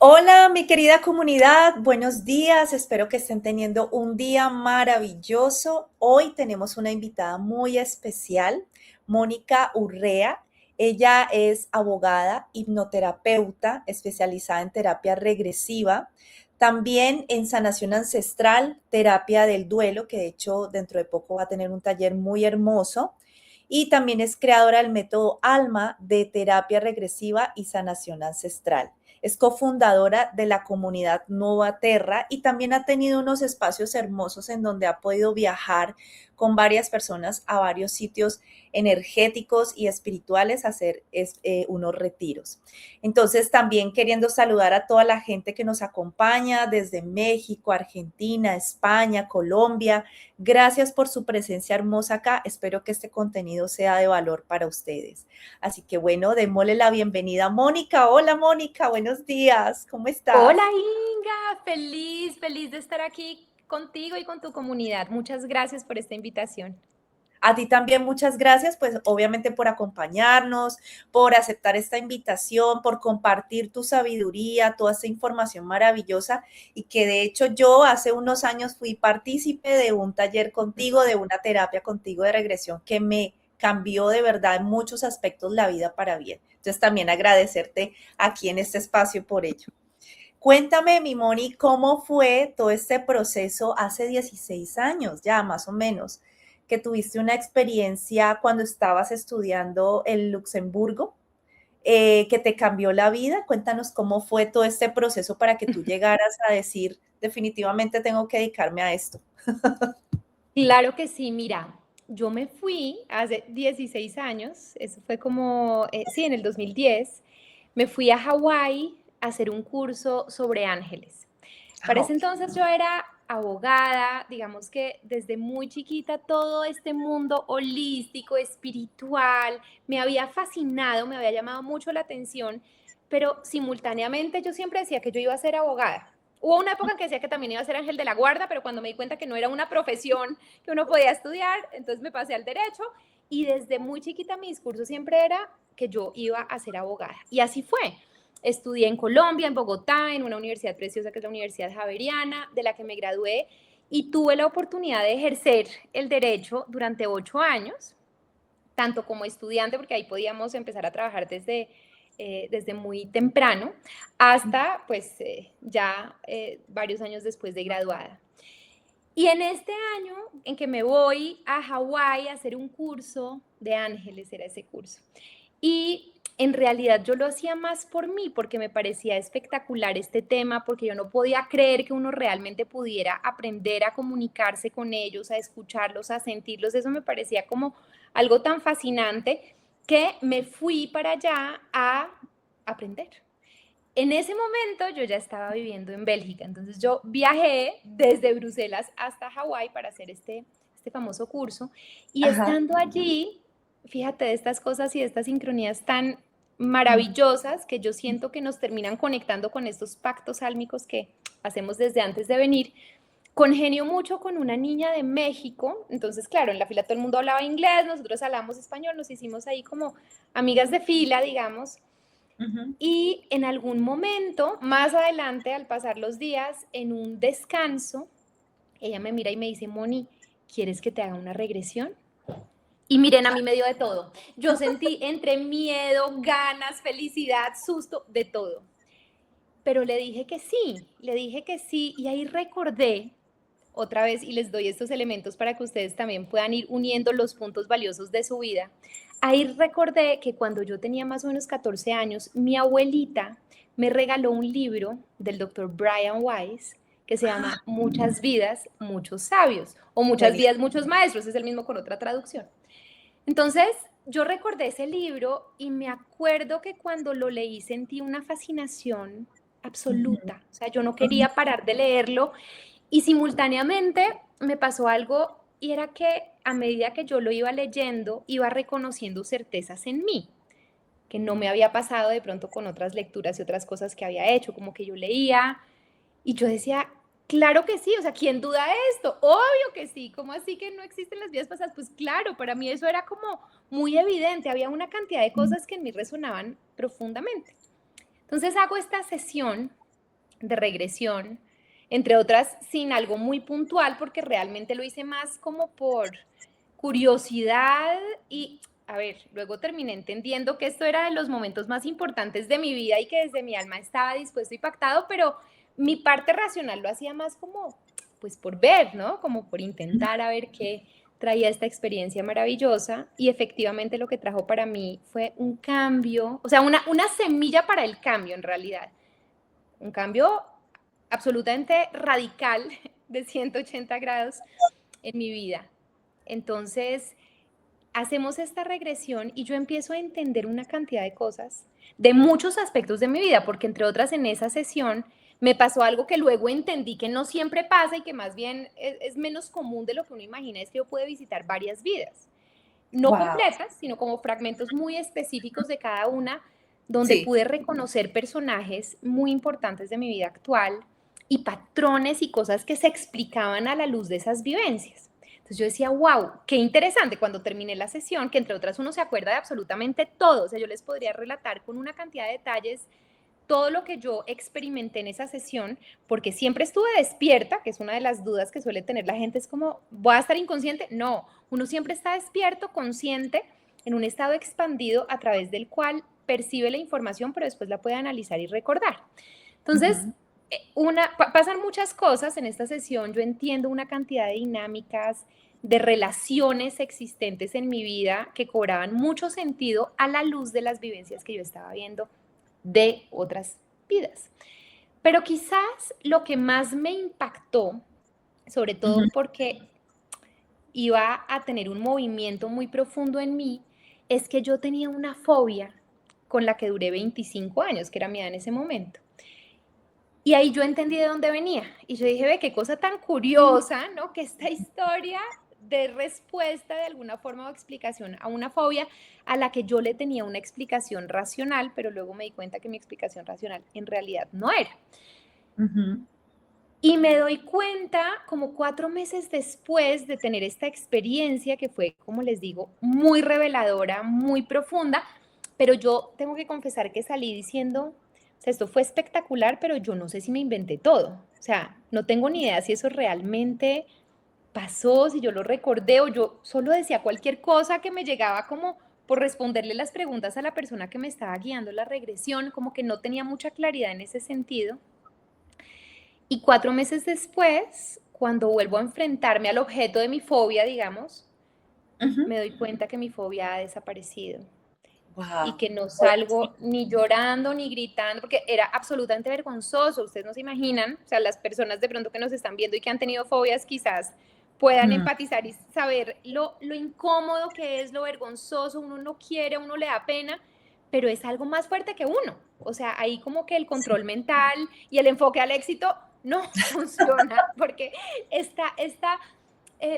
Hola, mi querida comunidad, buenos días. Espero que estén teniendo un día maravilloso. Hoy tenemos una invitada muy especial, Mónica Urrea. Ella es abogada, hipnoterapeuta, especializada en terapia regresiva, también en sanación ancestral, terapia del duelo, que de hecho dentro de poco va a tener un taller muy hermoso. Y también es creadora del método ALMA de terapia regresiva y sanación ancestral. Es cofundadora de la comunidad Nova Terra y también ha tenido unos espacios hermosos en donde ha podido viajar con varias personas a varios sitios energéticos y espirituales a hacer unos retiros. Entonces, también queriendo saludar a toda la gente que nos acompaña desde México, Argentina, España, Colombia. Gracias por su presencia hermosa acá. Espero que este contenido sea de valor para ustedes. Así que bueno, démosle la bienvenida a Mónica. Hola Mónica, buenos días. ¿Cómo Hola estás? Inga, feliz de estar aquí contigo y con tu comunidad. Muchas gracias por esta invitación. A ti también muchas gracias, pues obviamente por acompañarnos, por aceptar esta invitación, por compartir tu sabiduría, toda esta información maravillosa y que de hecho yo hace unos años fui partícipe de un taller contigo, de una terapia contigo de regresión que me cambió de verdad en muchos aspectos la vida para bien. Entonces también agradecerte aquí en este espacio por ello. Cuéntame, mi Moni, ¿cómo fue todo este proceso hace 16 años ya, más o menos, que tuviste una experiencia cuando estabas estudiando en Luxemburgo, que te cambió la vida? Cuéntanos cómo fue todo este proceso para que tú llegaras a decir, definitivamente tengo que dedicarme a esto. Claro que sí, mira, yo me fui hace 16 años, eso fue como, sí, en el 2010, me fui a Hawái a hacer un curso sobre ángeles. Para ese Ok. entonces yo era abogada, digamos que desde muy chiquita todo este mundo holístico, espiritual, me había fascinado, me había llamado mucho la atención, pero simultáneamente yo siempre decía que yo iba a ser abogada. Hubo una época en que decía que también iba a ser ángel de la guarda, pero cuando me di cuenta que no era una profesión que uno podía estudiar, entonces me pasé al derecho y desde muy chiquita mi discurso siempre era que yo iba a ser abogada. Y así fue. Estudié en Colombia, en Bogotá, en una universidad preciosa que es la Universidad Javeriana, de la que me gradué y tuve la oportunidad de ejercer el derecho durante 8 años, tanto como estudiante, porque ahí podíamos empezar a trabajar desde muy temprano, hasta pues ya varios años después de graduada. Y en este año en que me voy a Hawái a hacer un curso de ángeles, era ese curso. Y en realidad yo lo hacía más por mí, porque me parecía espectacular este tema, porque yo no podía creer que uno realmente pudiera aprender a comunicarse con ellos, a escucharlos, a sentirlos. Eso me parecía como algo tan fascinante que me fui para allá a aprender. En ese momento yo ya estaba viviendo en Bélgica, entonces yo viajé desde Bruselas hasta Hawái para hacer este famoso curso y Ajá. estando allí, fíjate de estas cosas y de estas sincronías tan maravillosas que yo siento que nos terminan conectando con estos pactos álmicos que hacemos desde antes de venir. Congenio mucho con una niña de México, entonces claro, en la fila todo el mundo hablaba inglés, nosotros hablamos español, nos hicimos ahí como amigas de fila, digamos, Ujú. y en algún momento, más adelante, al pasar los días, en un descanso, ella me mira y me dice, Moni, ¿quieres que te haga una regresión? Y miren, a mí me dio de todo. Yo sentí entre miedo, ganas, felicidad, susto, de todo. Pero le dije que sí y ahí recordé otra vez y les doy estos elementos para que ustedes también puedan ir uniendo los puntos valiosos de su vida. Ahí recordé que cuando yo tenía más o menos 14 años, mi abuelita me regaló un libro del doctor Brian Weiss que se llama Muchas vidas, muchos sabios, o Muchas Buenísimo. vidas, muchos maestros, es el mismo con otra traducción. Entonces, yo recordé ese libro y me acuerdo que cuando lo leí sentí una fascinación Ujú, absoluta. O sea, yo no ujú. quería parar de leerlo y simultáneamente me pasó algo y era que a medida que yo lo iba leyendo, iba reconociendo certezas en mí, que no me había pasado de pronto con otras lecturas y otras cosas que había hecho, como que yo leía y yo decía, claro que sí, o sea, ¿quién duda esto? Obvio que sí, ¿cómo así que no existen las vidas pasadas? Pues claro, para mí eso era como muy evidente, había una cantidad de cosas que en mí resonaban profundamente. Entonces hago esta sesión de regresión, entre otras sin algo muy puntual, porque realmente lo hice más como por curiosidad y, a ver, luego terminé entendiendo que esto era de los momentos más importantes de mi vida y que desde mi alma estaba dispuesto y pactado, pero mi parte racional lo hacía más como, pues por ver, ¿no? Como por intentar a ver qué traía esta experiencia maravillosa y efectivamente lo que trajo para mí fue un cambio, o sea, una semilla para el cambio en realidad, un cambio absolutamente radical de 180 grados en mi vida. Entonces, hacemos esta regresión y yo empiezo a entender una cantidad de cosas de muchos aspectos de mi vida, porque entre otras en esa sesión me pasó algo que luego entendí que no siempre pasa y que más bien es menos común de lo que uno imagina, es que yo puedo visitar varias vidas, no Wow. completas, sino como fragmentos muy específicos de cada una, donde Sí. pude reconocer personajes muy importantes de mi vida actual y patrones y cosas que se explicaban a la luz de esas vivencias. Entonces yo decía, wow, qué interesante cuando terminé la sesión, que entre otras uno se acuerda de absolutamente todo. O sea, yo les podría relatar con una cantidad de detalles todo lo que yo experimenté en esa sesión, porque siempre estuve despierta, que es una de las dudas que suele tener la gente, es como, ¿voy a estar inconsciente? No, uno siempre está despierto, consciente, en un estado expandido a través del cual percibe la información, pero después la puede analizar y recordar. Entonces, Ujú. pasan muchas cosas en esta sesión, yo entiendo una cantidad de dinámicas, de relaciones existentes en mi vida que cobraban mucho sentido a la luz de las vivencias que yo estaba viendo de otras vidas. Pero quizás lo que más me impactó, sobre Ujú. todo porque iba a tener un movimiento muy profundo en mí, es que yo tenía una fobia con la que duré 25 años, que era mi edad en ese momento. Y ahí yo entendí de dónde venía. Y yo dije, ve, qué cosa tan curiosa, ¿no? Que esta historia de respuesta de alguna forma o explicación a una fobia a la que yo le tenía una explicación racional, pero luego me di cuenta que mi explicación racional en realidad no era. Ujú. Y me doy cuenta como 4 meses después de tener esta experiencia que fue, como les digo, muy reveladora, muy profunda, pero yo tengo que confesar que salí diciendo, o sea, esto fue espectacular, pero yo no sé si me inventé todo. O sea, no tengo ni idea si eso realmente pasó, si yo lo recordé o yo solo decía cualquier cosa que me llegaba como por responderle las preguntas a la persona que me estaba guiando la regresión, como que no tenía mucha claridad en ese sentido. Y 4 meses después, cuando vuelvo a enfrentarme al objeto de mi fobia, digamos, Ujú. me doy cuenta que mi fobia ha desaparecido y Wow. que no salgo ni llorando ni gritando, porque era absolutamente vergonzoso. Ustedes no se imaginan, o sea, las personas de pronto que nos están viendo y que han tenido fobias quizás puedan Mm. empatizar y saber lo incómodo que es, lo vergonzoso, uno no quiere, uno le da pena, pero es algo más fuerte que uno. O sea, ahí como que el Sí. control mental y el enfoque al éxito no funciona, porque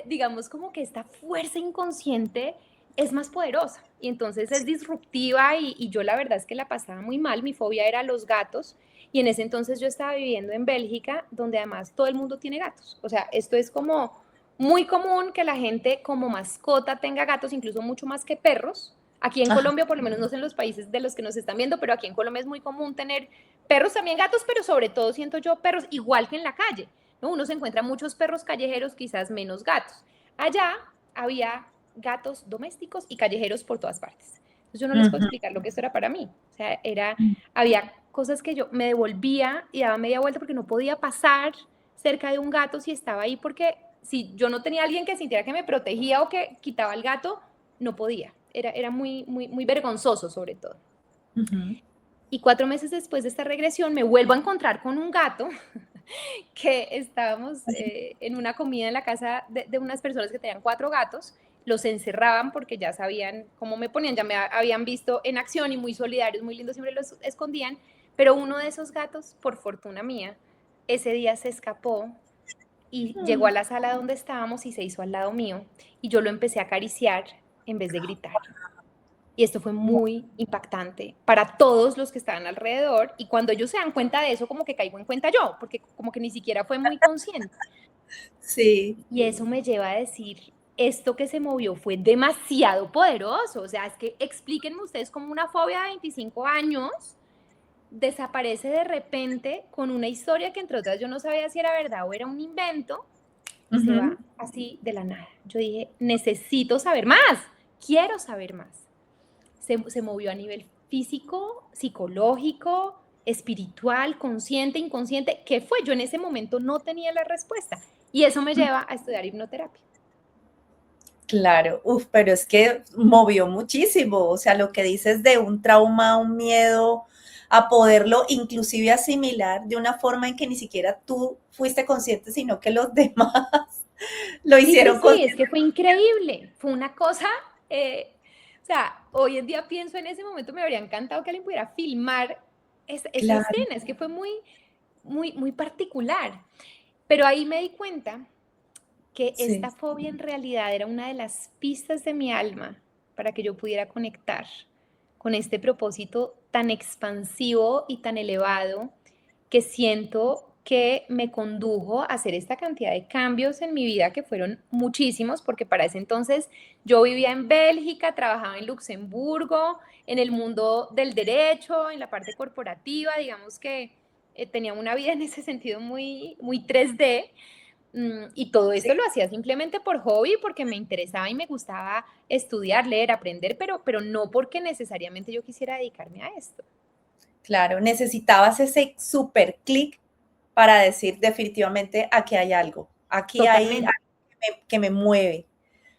digamos como que esta fuerza inconsciente es más poderosa y entonces es disruptiva y yo la verdad es que la pasaba muy mal, mi fobia era los gatos y en ese entonces yo estaba viviendo en Bélgica donde además todo el mundo tiene gatos, o sea, esto es como muy común que la gente como mascota tenga gatos, incluso mucho más que perros. Aquí en Ajá. Colombia, por lo menos no sé en los países de los que nos están viendo, pero aquí en Colombia es muy común tener perros, también gatos, pero sobre todo siento yo perros, igual que en la calle, ¿no? Uno se encuentra muchos perros callejeros, quizás menos gatos. Allá había gatos domésticos y callejeros por todas partes. Entonces yo no les puedo Ujú. explicar lo que esto era para mí. O sea, había cosas que yo me devolvía y daba media vuelta porque no podía pasar cerca de un gato si estaba ahí, porque si yo no tenía alguien que sintiera que me protegía o que quitaba el gato, no podía. Era muy, muy, muy vergonzoso sobre todo. Ujú. Y 4 meses después de esta regresión me vuelvo a encontrar con un gato que estábamos en una comida en la casa de unas personas que tenían 4 gatos, los encerraban porque ya sabían cómo me ponían, ya me habían visto en acción y muy solidarios, muy lindos, siempre los escondían, pero uno de esos gatos, por fortuna mía, ese día se escapó y llegó a Mm. la sala donde estábamos y se hizo al lado mío y yo lo empecé a acariciar en vez de gritar. Y esto fue muy impactante para todos los que estaban alrededor. Y cuando ellos se dan cuenta de eso, como que caigo en cuenta yo, porque como que ni siquiera fue muy consciente. Sí. Y eso me lleva a decir, esto que se movió fue demasiado poderoso. O sea, es que explíquenme ustedes como una fobia de 25 años desaparece de repente con una historia que entre otras yo no sabía si era verdad o era un invento y se Ujú. va así de la nada. Yo dije, necesito saber más, quiero saber más. Se movió a nivel físico, psicológico, espiritual, consciente, inconsciente. ¿Qué fue? Yo en ese momento no tenía la respuesta y eso me lleva a estudiar hipnoterapia. Claro, uf, pero es que movió muchísimo, o sea, lo que dices de un trauma, un miedo, a poderlo inclusive asimilar de una forma en que ni siquiera tú fuiste consciente, sino que los demás lo Sí, sí, hicieron sí, es consciente. que fue increíble, fue una cosa, o sea, hoy en día pienso en ese momento, me habría encantado que alguien pudiera filmar esa Claro, escena, es que fue muy, muy, muy particular. Pero ahí me di cuenta que sí. esta fobia en realidad era una de las pistas de mi alma para que yo pudiera conectar con este propósito tan expansivo y tan elevado que siento que me condujo a hacer esta cantidad de cambios en mi vida, que fueron muchísimos, porque para ese entonces yo vivía en Bélgica, trabajaba en Luxemburgo, en el mundo del derecho, en la parte corporativa, digamos que tenía una vida en ese sentido muy, muy 3D. Y todo Sí, esto lo hacía simplemente por hobby, porque me interesaba y me gustaba estudiar, leer, aprender, pero no porque necesariamente yo quisiera dedicarme a esto. claro, necesitabas ese super clic para decir definitivamente aquí hay algo, aquí hay Totalmente. algo que me mueve.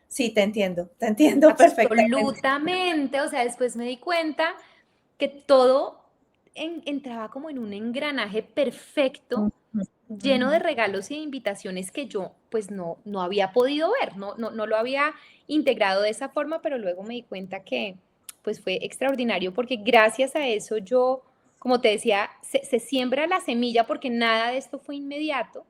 Sí, te entiendo perfectamente. Absolutamente, o sea, después me di cuenta que todo entraba como en un engranaje perfecto, Ujú, lleno de ujú. regalos y de invitaciones que yo pues no había podido ver, no lo había integrado de esa forma, pero luego me di cuenta que pues fue extraordinario porque gracias a eso yo, como te decía, se siembra la semilla porque nada de esto fue inmediato,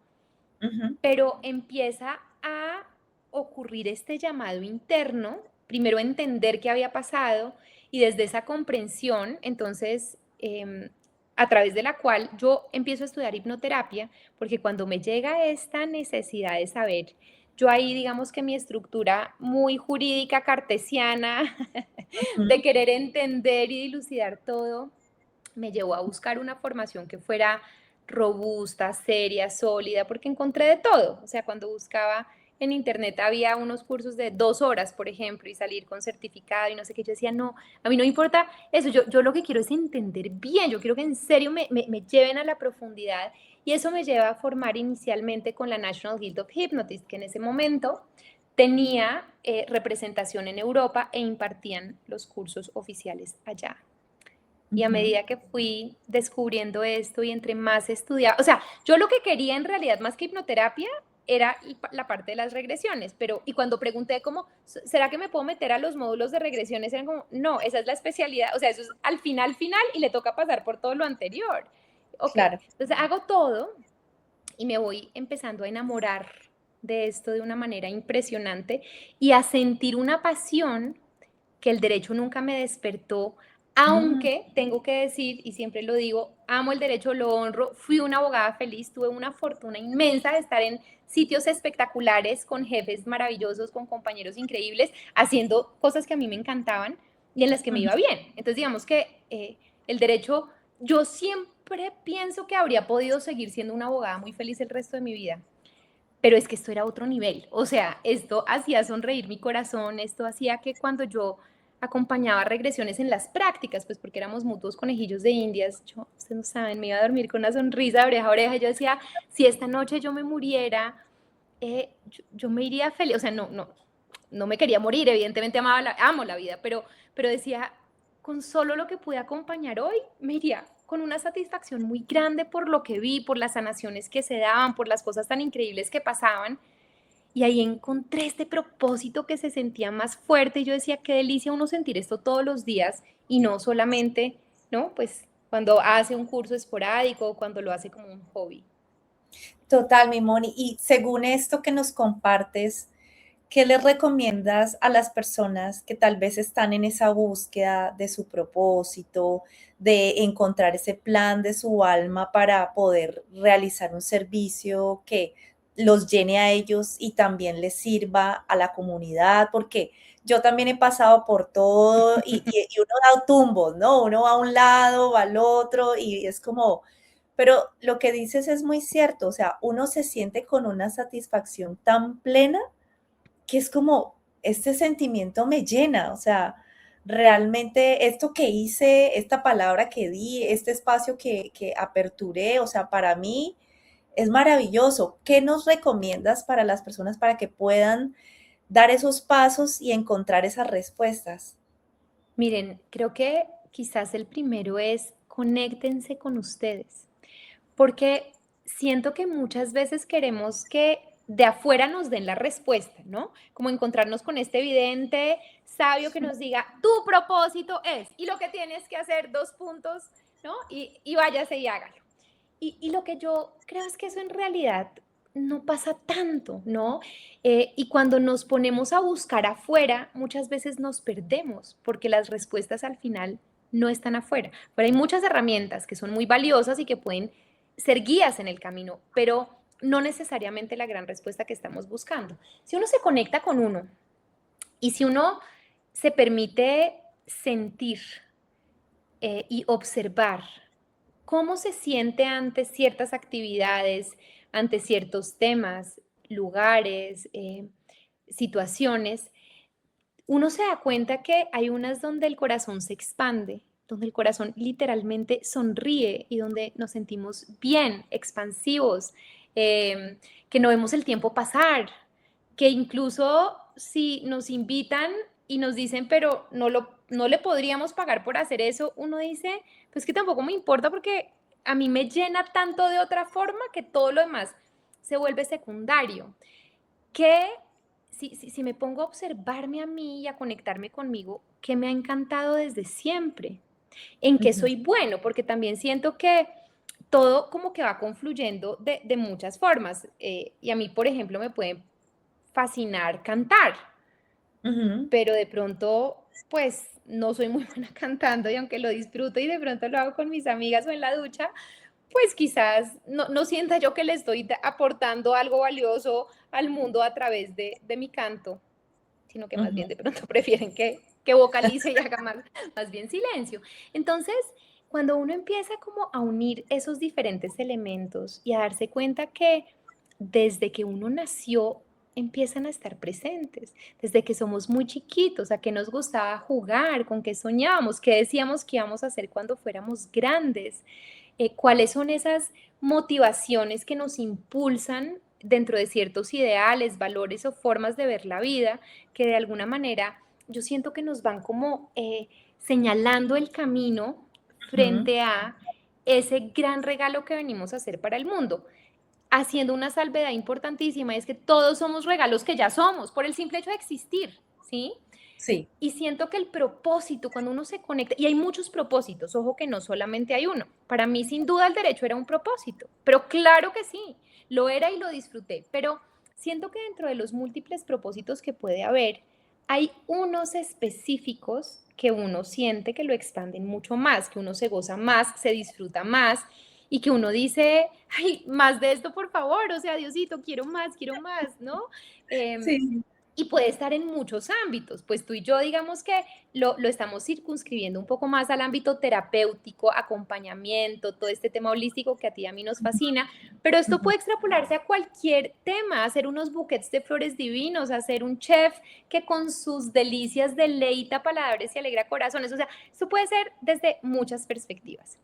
Ujú, pero empieza a ocurrir este llamado interno, primero entender qué había pasado y desde esa comprensión, entonces, a través de la cual yo empiezo a estudiar hipnoterapia, porque cuando me llega esta necesidad de saber, yo ahí digamos que mi estructura muy jurídica cartesiana, de ujú. querer entender y dilucidar todo, me llevó a buscar una formación que fuera robusta, seria, sólida, porque encontré de todo. O sea, cuando buscaba en internet había unos cursos de 2 horas, por ejemplo, y salir con certificado y no sé qué. Yo decía, no, a mí no me importa eso, yo lo que quiero es entender bien, yo quiero que en serio me lleven a la profundidad. Y eso me lleva a formar inicialmente con la National Guild of Hypnotists, que en ese momento tenía representación en Europa e impartían los cursos oficiales allá. Y a Ujú. medida que fui descubriendo esto y entre más estudiaba, o sea, yo lo que quería en realidad más que hipnoterapia era la parte de las regresiones, pero y cuando pregunté como, ¿será que me puedo meter a los módulos de regresiones? Eran como, no, esa es la especialidad, o sea, eso es al final y le toca pasar por todo lo anterior. Ok, Claro. entonces hago todo y me voy empezando a enamorar de esto de una manera impresionante y a sentir una pasión que el derecho nunca me despertó, Mm, aunque tengo que decir, y siempre lo digo, amo el derecho, lo honro, fui una abogada feliz, tuve una fortuna inmensa de estar en sitios espectaculares, con jefes maravillosos, con compañeros increíbles, haciendo cosas que a mí me encantaban y en las que me ujú. iba bien. Entonces, digamos que el derecho, yo siempre pienso que habría podido seguir siendo una abogada muy feliz el resto de mi vida, pero es que esto era otro nivel, o sea, esto hacía sonreír mi corazón, esto hacía que cuando yo acompañaba regresiones en las prácticas, pues porque éramos mutuos conejillos de indias, yo, ustedes no saben, me iba a dormir con una sonrisa de oreja a oreja, yo decía, si esta noche yo me muriera, yo me iría feliz, o sea, no me quería morir, evidentemente amo la vida, pero decía, con solo lo que pude acompañar hoy, me iría con una satisfacción muy grande por lo que vi, por las sanaciones que se daban, por las cosas tan increíbles que pasaban. Y ahí encontré este propósito que se sentía más fuerte. Y yo decía, qué delicia uno sentir esto todos los días y no solamente, ¿no? Pues cuando hace un curso esporádico o cuando lo hace como un hobby. Total, mi Moni. Y según esto que nos compartes, ¿qué les recomiendas a las personas que tal vez están en esa búsqueda de su propósito, de encontrar ese plan de su alma para poder realizar un servicio que los llene a ellos y también les sirva a la comunidad? Porque yo también he pasado por todo y uno da tumbos, ¿no? Uno va a un lado, va al otro y es como, pero lo que dices es muy cierto, o sea, uno se siente con una satisfacción tan plena que es como, este sentimiento me llena, o sea, realmente esto que hice, esta palabra que di, este espacio que aperturé, o sea, para mí es maravilloso. ¿Qué nos recomiendas para las personas para que puedan dar esos pasos y encontrar esas respuestas? Miren, creo que quizás el primero es conéctense con ustedes, porque siento que muchas veces queremos que de afuera nos den la respuesta, ¿no? Como encontrarnos con este evidente sabio que nos diga, tu propósito es, y lo que tienes que hacer, dos puntos, ¿no? Y váyase y hágalo. Y lo que yo creo es que eso en realidad no pasa tanto, ¿no? Y cuando nos ponemos a buscar afuera, muchas veces nos perdemos porque las respuestas al final no están afuera. Pero hay muchas herramientas que son muy valiosas y que pueden ser guías en el camino, pero no necesariamente la gran respuesta que estamos buscando. Si uno se conecta con uno y si uno se permite sentir y observar cómo se siente ante ciertas actividades, ante ciertos temas, lugares, situaciones, uno se da cuenta que hay unas donde el corazón se expande, donde el corazón literalmente sonríe y donde nos sentimos bien, expansivos, que no vemos el tiempo pasar, que incluso si nos invitan y nos dicen, pero no le podríamos pagar por hacer eso, uno dice, pues que tampoco me importa porque a mí me llena tanto de otra forma que todo lo demás se vuelve secundario. Que si me pongo a observarme a mí y a conectarme conmigo, ¿qué me ha encantado desde siempre? ¿En qué Ujú, soy bueno? Porque también siento que todo como que va confluyendo de muchas formas. Y a mí, por ejemplo, me puede fascinar cantar, ujú, pero de pronto, pues no soy muy buena cantando y aunque lo disfruto y de pronto lo hago con mis amigas o en la ducha, pues quizás no sienta yo que le estoy aportando algo valioso al mundo a través de mi canto, sino que más bien ujú, de pronto prefieren que vocalice y haga más bien silencio. Entonces, cuando uno empieza como a unir esos diferentes elementos y a darse cuenta que desde que uno nació empiezan a estar presentes, desde que somos muy chiquitos, a qué nos gustaba jugar, con qué soñábamos, qué decíamos que íbamos a hacer cuando fuéramos grandes, cuáles son esas motivaciones que nos impulsan dentro de ciertos ideales, valores o formas de ver la vida, que de alguna manera yo siento que nos van como señalando el camino ujú. frente a ese gran regalo que venimos a hacer para el mundo, haciendo una salvedad importantísima, es que todos somos regalos que ya somos por el simple hecho de existir, ¿sí? Sí, Y siento que el propósito, cuando uno se conecta, y hay muchos propósitos, ojo que no solamente hay uno. Para mí, sin duda, el derecho era un propósito, pero claro que sí, lo era y lo disfruté. Pero siento que dentro de los múltiples propósitos que puede haber, hay unos específicos que uno siente que lo expanden mucho más, que uno se goza más, se disfruta más y que uno dice, ay, más de esto, por favor, o sea, Diosito, quiero más, ¿no? Eh, sí. y puede estar en muchos ámbitos, pues tú y yo digamos que lo estamos circunscribiendo un poco más al ámbito terapéutico, acompañamiento, todo este tema holístico que a ti y a mí nos fascina, pero esto Ujú. puede extrapolarse a cualquier tema, hacer unos buquets de flores divinos, hacer un chef que con sus delicias deleita paladares y alegra corazones, o sea, esto puede ser desde muchas perspectivas,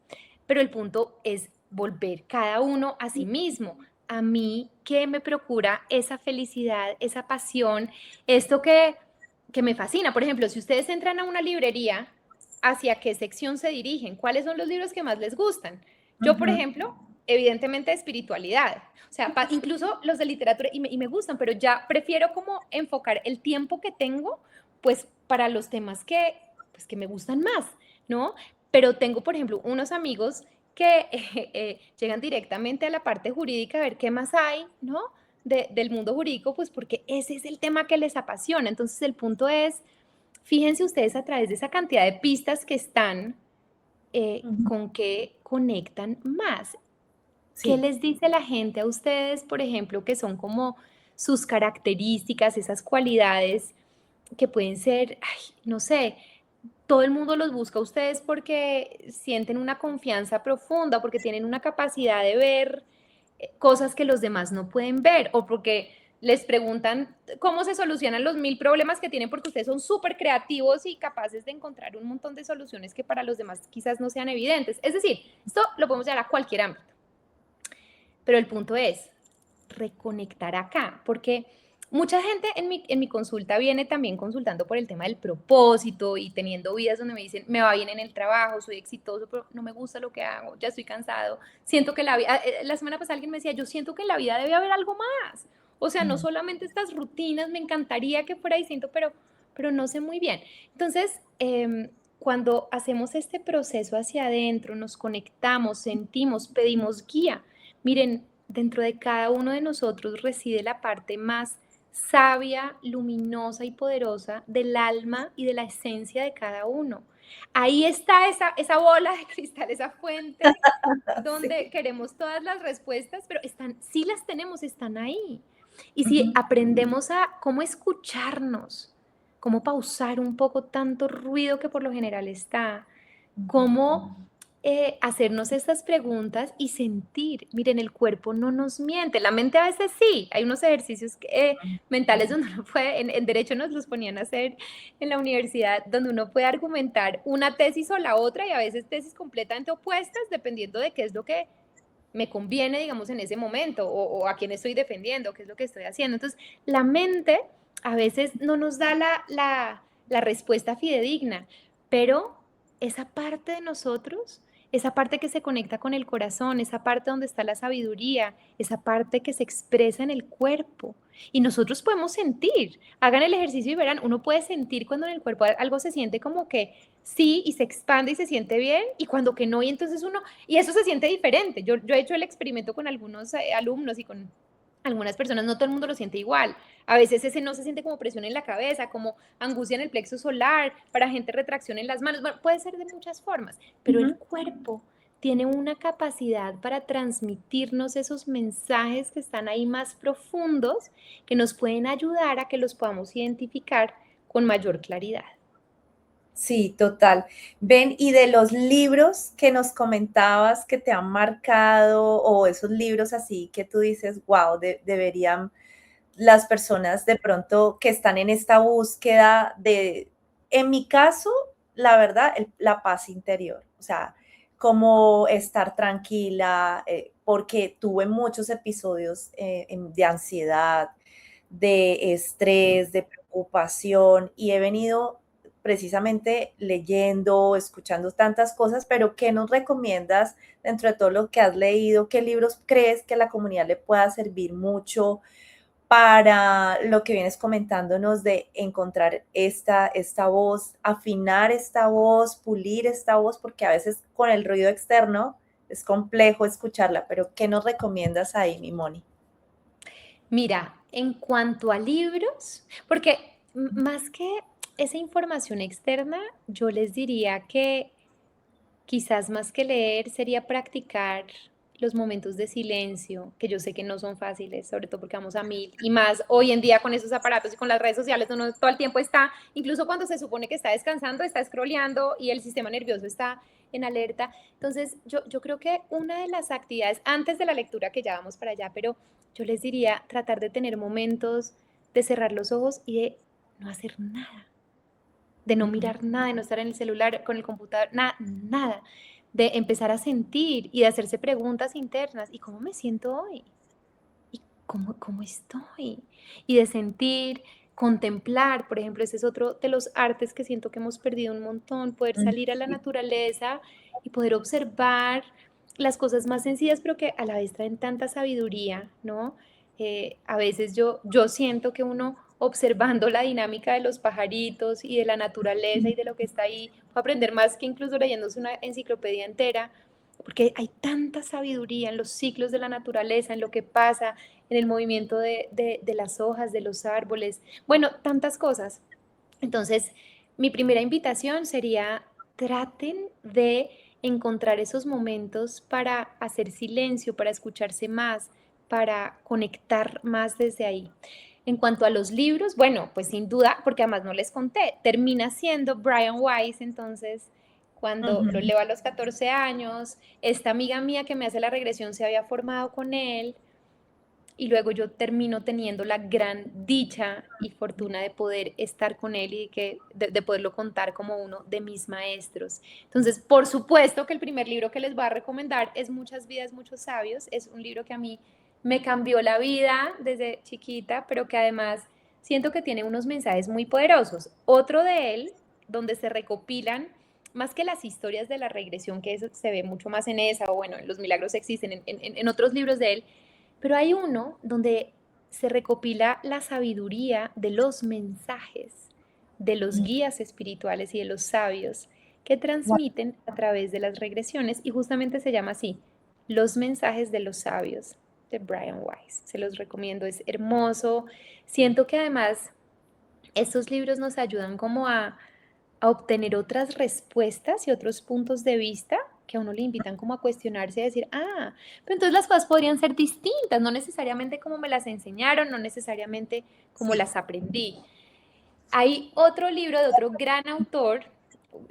pero el punto es volver cada uno a sí mismo. A mí, ¿qué me procura esa felicidad, esa pasión, esto que me fascina? Por ejemplo, si ustedes entran a una librería, ¿hacia qué sección se dirigen? ¿Cuáles son los libros que más les gustan? Yo, por Ujú. ejemplo, evidentemente de espiritualidad, o sea, incluso los de literatura y me gustan, pero ya prefiero como enfocar el tiempo que tengo, pues, para los temas pues, que me gustan más, ¿no? Pero tengo, por ejemplo, unos amigos que llegan directamente a la parte jurídica a ver qué más hay, ¿no? Del mundo jurídico, pues porque ese es el tema que les apasiona. Entonces el punto es, fíjense ustedes a través de esa cantidad de pistas que están, Ujú. con qué conectan más. ¿Qué Sí. les dice la gente a ustedes, por ejemplo, que son como sus características, esas cualidades que pueden ser, ay, no sé, todo el mundo los busca a ustedes porque sienten una confianza profunda, porque tienen una capacidad de ver cosas que los demás no pueden ver, o porque les preguntan cómo se solucionan los 1000 problemas que tienen, porque ustedes son súper creativos y capaces de encontrar un montón de soluciones que para los demás quizás no sean evidentes. Es decir, esto lo podemos llevar a cualquier ámbito. Pero el punto es reconectar acá, porque mucha gente en mi consulta viene también consultando por el tema del propósito y teniendo vidas donde me dicen, me va bien en el trabajo, soy exitoso, pero no me gusta lo que hago, ya estoy cansado, siento que la vida, la semana pasada alguien me decía, yo siento que en la vida debe haber algo más, o sea, no Mm. solamente estas rutinas, me encantaría que fuera distinto, pero no sé muy bien. Entonces, cuando hacemos este proceso hacia adentro, nos conectamos, sentimos, pedimos guía. Miren, dentro de cada uno de nosotros reside la parte más sabia, luminosa y poderosa del alma y de la esencia de cada uno. Ahí está esa bola de cristal, esa fuente donde Sí. queremos todas las respuestas, pero están, sí las tenemos, están ahí. Y si Ujú. aprendemos a cómo escucharnos, cómo pausar un poco tanto ruido que por lo general está, cómo hacernos estas preguntas y sentir. Miren, el cuerpo no nos miente, la mente a veces sí. Hay unos ejercicios mentales donde uno puede, en derecho nos los ponían a hacer en la universidad, donde uno puede argumentar una tesis o la otra y a veces tesis completamente opuestas, dependiendo de qué es lo que me conviene, digamos, en ese momento o a quién estoy defendiendo, qué es lo que estoy haciendo. Entonces, la mente a veces no nos da la respuesta fidedigna, pero esa parte de nosotros, esa parte que se conecta con el corazón, esa parte donde está la sabiduría, esa parte que se expresa en el cuerpo. Y nosotros podemos sentir, hagan el ejercicio y verán, uno puede sentir cuando en el cuerpo algo se siente como que sí y se expande y se siente bien y cuando que no, y entonces uno, y eso se siente diferente. Yo he hecho el experimento con algunos alumnos y con algunas personas, no todo el mundo lo siente igual. A veces ese no se siente como presión en la cabeza, como angustia en el plexo solar, para gente retracción en las manos. Bueno, puede ser de muchas formas, pero el Ujú. cuerpo tiene una capacidad para transmitirnos esos mensajes que están ahí más profundos, que nos pueden ayudar a que los podamos identificar con mayor claridad. Sí, total. Ven, y de los libros que nos comentabas que te han marcado o esos libros así que tú dices, wow, deberían las personas de pronto que están en esta búsqueda de, en mi caso, la verdad, la paz interior, o sea, como estar tranquila, porque tuve muchos episodios de ansiedad, de estrés, de preocupación y he venido precisamente leyendo, escuchando tantas cosas, pero ¿qué nos recomiendas dentro de todo lo que has leído? ¿Qué libros crees que a la comunidad le pueda servir mucho para lo que vienes comentándonos de encontrar esta voz, afinar esta voz, pulir esta voz, porque a veces con el ruido externo es complejo escucharla, pero ¿qué nos recomiendas ahí, mi Moni? Mira, en cuanto a libros, porque más que esa información externa, yo les diría que quizás más que leer sería practicar los momentos de silencio, que yo sé que no son fáciles, sobre todo porque vamos a 1000, y más hoy en día con esos aparatos y con las redes sociales, uno todo el tiempo está, incluso cuando se supone que está descansando, está scrolleando y el sistema nervioso está en alerta. Entonces, yo creo que una de las actividades, antes de la lectura, que ya vamos para allá, pero yo les diría tratar de tener momentos de cerrar los ojos y de no hacer nada, de no Ujú. mirar nada, de no estar en el celular, con el computador, nada, nada, de empezar a sentir y de hacerse preguntas internas. ¿Y cómo me siento hoy? ¿Y cómo estoy? Y de sentir, contemplar, por ejemplo, ese es otro de los artes que siento que hemos perdido un montón, poder Mm, salir a la sí. naturaleza y poder observar las cosas más sencillas, pero que a la vez traen tanta sabiduría, ¿no? A veces yo siento que uno observando la dinámica de los pajaritos y de la naturaleza y de lo que está ahí, puede aprender más que incluso leyéndose una enciclopedia entera, porque hay tanta sabiduría en los ciclos de la naturaleza, en lo que pasa, en el movimiento de las hojas, de los árboles, bueno, tantas cosas. Entonces, mi primera invitación sería traten de encontrar esos momentos para hacer silencio, para escucharse más, para conectar más desde ahí. En cuanto a los libros, bueno, pues sin duda, porque además no les conté, termina siendo Brian Weiss, entonces cuando lo Ujú. leo a los 14 años, esta amiga mía que me hace la regresión se había formado con él y luego yo termino teniendo la gran dicha y fortuna de poder estar con él y de poderlo contar como uno de mis maestros. Entonces, por supuesto que el primer libro que les voy a recomendar es Muchas vidas, muchos sabios. Es un libro que a mí me cambió la vida desde chiquita, pero que además siento que tiene unos mensajes muy poderosos. Otro de él, donde se recopilan más que las historias de la regresión, que eso se ve mucho más en esa, o bueno, los milagros existen en otros libros de él, pero hay uno donde se recopila la sabiduría de los mensajes de los guías espirituales y de los sabios que Guau. transmiten a través de las regresiones y justamente se llama así, Los mensajes de los sabios de Brian Weiss. Se los recomiendo, es hermoso. Siento que además estos libros nos ayudan como a obtener otras respuestas y otros puntos de vista que a uno le invitan como a cuestionarse y a decir, pero entonces las cosas podrían ser distintas, no necesariamente como me las enseñaron, no necesariamente como las aprendí. Hay otro libro de otro gran autor,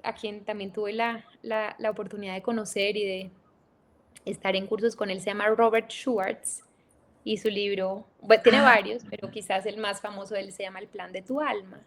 a quien también tuve la oportunidad de conocer y de estar en cursos con él, se llama Robert Schwartz, y su libro, bueno, tiene Ah, varios, pero quizás el más famoso de él se llama El plan de tu alma.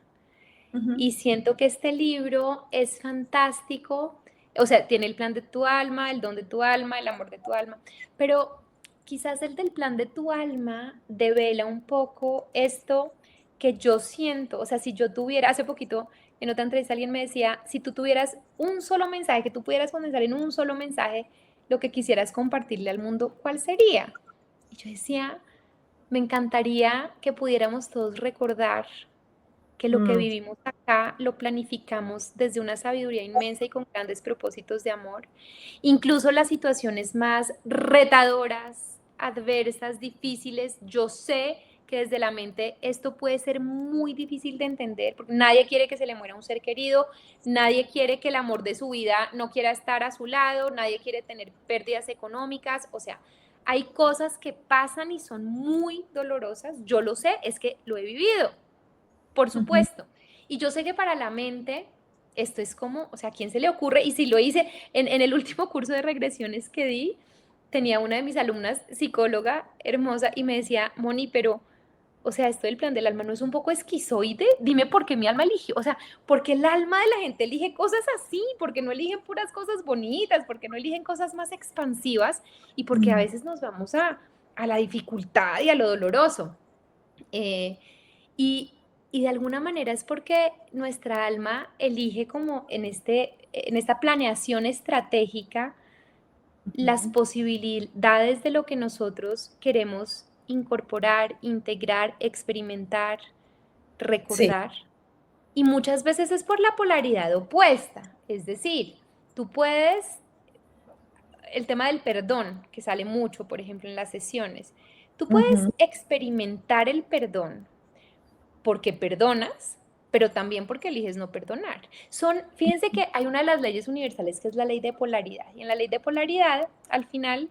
ujú. Y siento que este libro es fantástico, o sea, tiene el plan de tu alma, el don de tu alma, el amor de tu alma, pero quizás el del plan de tu alma devela un poco esto que yo siento, o sea, si yo tuviera, hace poquito en otra entrevista alguien me decía, si tú tuvieras un solo mensaje, que tú pudieras condensar en un solo mensaje lo que quisieras compartirle al mundo, ¿cuál sería? Y yo decía, me encantaría que pudiéramos todos recordar que lo que Mm, vivimos acá lo planificamos desde una sabiduría inmensa y con grandes propósitos de amor. Incluso las situaciones más retadoras, adversas, difíciles, yo sé que desde la mente esto puede ser muy difícil de entender, porque nadie quiere que se le muera un ser querido, nadie quiere que el amor de su vida no quiera estar a su lado, nadie quiere tener pérdidas económicas, o sea, hay cosas que pasan y son muy dolorosas, yo lo sé, es que lo he vivido, por ujú. supuesto. Y yo sé que para la mente esto es como, o sea, ¿a quién se le ocurre? Y si lo hice en el último curso de regresiones que di, tenía una de mis alumnas, psicóloga hermosa, y me decía, Moni, pero, o sea, esto del plan del alma no es un poco esquizoide. Dime por qué mi alma eligió, o sea, ¿por qué el alma de la gente elige cosas así? ¿Por qué no eligen puras cosas bonitas? ¿Por qué no eligen cosas más expansivas? Y porque a Mm, veces nos vamos a la dificultad y a lo doloroso. Eh, y, y de alguna manera es porque nuestra alma elige como en esta planeación estratégica las ujú. posibilidades de lo que nosotros queremos incorporar, integrar, experimentar, Sí. recordar. Y muchas veces es por la polaridad opuesta. Es decir, tú puedes, el tema del perdón, que sale mucho, por ejemplo, en las sesiones, tú puedes Ujú. experimentar el perdón porque perdonas, pero también porque eliges no perdonar. Fíjense que hay una de las leyes universales que es la ley de polaridad. Y en la ley de polaridad, al final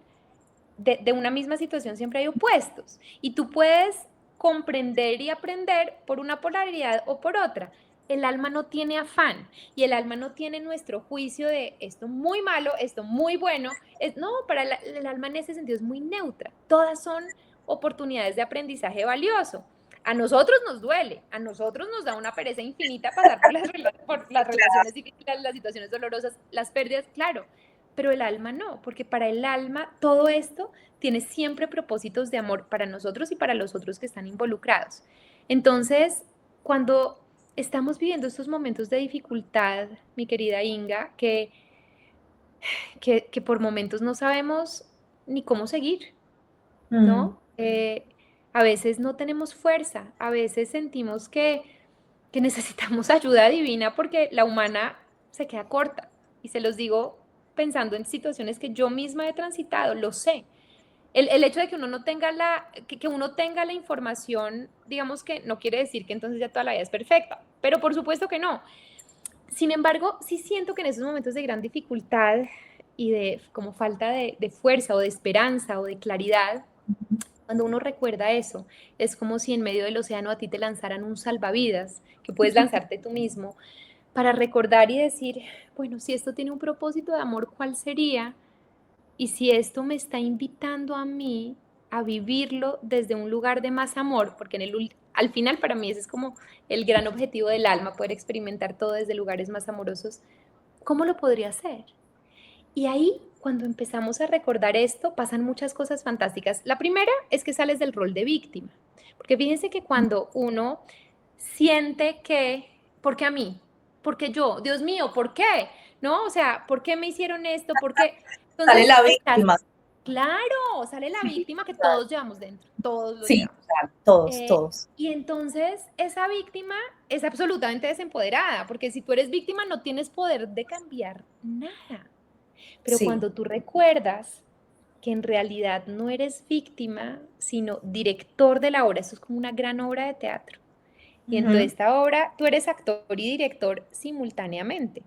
de una misma situación siempre hay opuestos. Y tú puedes comprender y aprender por una polaridad o por otra. El alma no tiene afán y el alma no tiene nuestro juicio de esto muy malo, esto muy bueno. No, para el alma en ese sentido es muy neutra. Todas son oportunidades de aprendizaje valioso. A nosotros nos duele, a nosotros nos da una pereza infinita pasar por las relaciones difíciles, las situaciones dolorosas, las pérdidas, claro, pero el alma no, porque para el alma todo esto tiene siempre propósitos de amor para nosotros y para los otros que están involucrados. Entonces, cuando estamos viviendo estos momentos de dificultad, mi querida Inga, que por momentos no sabemos ni cómo seguir, Mm, ¿no? A veces no tenemos fuerza, a veces sentimos que necesitamos ayuda divina porque la humana se queda corta. Y se los digo pensando en situaciones que yo misma he transitado, lo sé. El hecho de que uno no tenga que uno tenga la información, digamos que no quiere decir que entonces ya toda la vida es perfecta, pero por supuesto que no. Sin embargo, sí siento que en esos momentos de gran dificultad y de como falta de fuerza o de esperanza o de claridad, Cuando uno recuerda eso, es como si en medio del océano a ti te lanzaran un salvavidas, que puedes lanzarte tú mismo, para recordar y decir, bueno, si esto tiene un propósito de amor, ¿cuál sería? Y si esto me está invitando a mí a vivirlo desde un lugar de más amor, porque al final para mí ese es como el gran objetivo del alma, poder experimentar todo desde lugares más amorosos, ¿cómo lo podría hacer? Y ahí, cuando empezamos a recordar esto, pasan muchas cosas fantásticas. La primera es que sales del rol de víctima, porque fíjense que cuando uno siente que, ¿por qué a mí? ¿Por qué yo? Dios mío, ¿por qué? ¿No? O sea, ¿por qué me hicieron esto? ¿Por qué? Sale Entonces, la estás, víctima. claro, sale la Sí, víctima que total. todos llevamos dentro, todos lo Sí, llevamos. total, todos, Eh, todos. y entonces esa víctima es absolutamente desempoderada, porque si tú eres víctima no tienes poder de cambiar nada. Pero Sí. cuando tú recuerdas que en realidad no eres víctima, sino director de la obra, eso es como una gran obra de teatro. Y en toda Ujú. esta obra tú eres actor y director simultáneamente,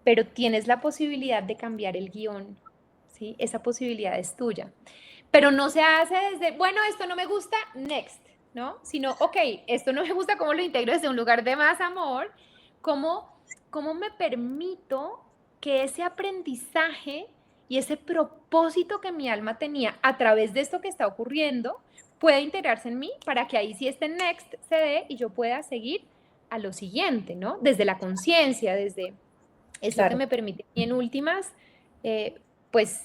pero tienes la posibilidad de cambiar el guión, ¿sí? Esa posibilidad es tuya. Pero no se hace desde, bueno, esto no me gusta, next, ¿no? Sino, ok, esto no me gusta, ¿cómo lo integro desde un lugar de más amor? ¿Cómo, cómo me permito que ese aprendizaje y ese propósito que mi alma tenía a través de esto que está ocurriendo pueda integrarse en mí para que ahí sí este next se dé y yo pueda seguir a lo siguiente, ¿no? Desde la conciencia, desde es lo que Claro. me permite y en últimas, pues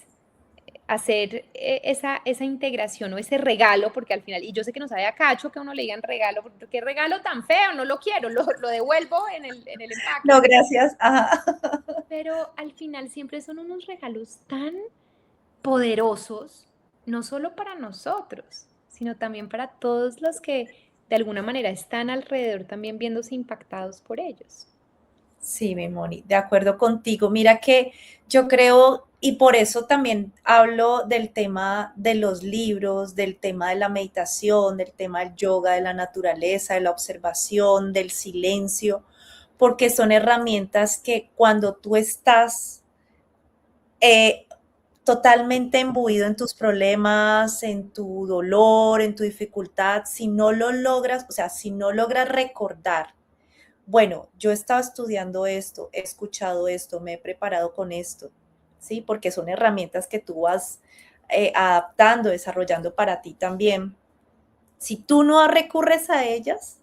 hacer esa integración o ese regalo, porque al final, y yo sé que no sabe a cacho que a uno le digan regalo, porque qué regalo tan feo, no lo quiero, lo devuelvo en el empaque, No, gracias. Ajá. pero al final siempre son unos regalos tan poderosos, no solo para nosotros, sino también para todos los que de alguna manera están alrededor también viéndose impactados por ellos. Sí, mi Moni, de acuerdo contigo. Mira que yo creo, y por eso también hablo del tema de los libros, del tema de la meditación, del tema del yoga, de la naturaleza, de la observación, del silencio, porque son herramientas que cuando tú estás eh, totalmente imbuido en tus problemas, en tu dolor, en tu dificultad, si no lo logras, o sea, si no logras recordar, bueno, yo estaba estudiando esto, he escuchado esto, me he preparado con esto, ¿sí? Porque son herramientas que tú vas adaptando, desarrollando para ti también. Si tú no recurres a ellas,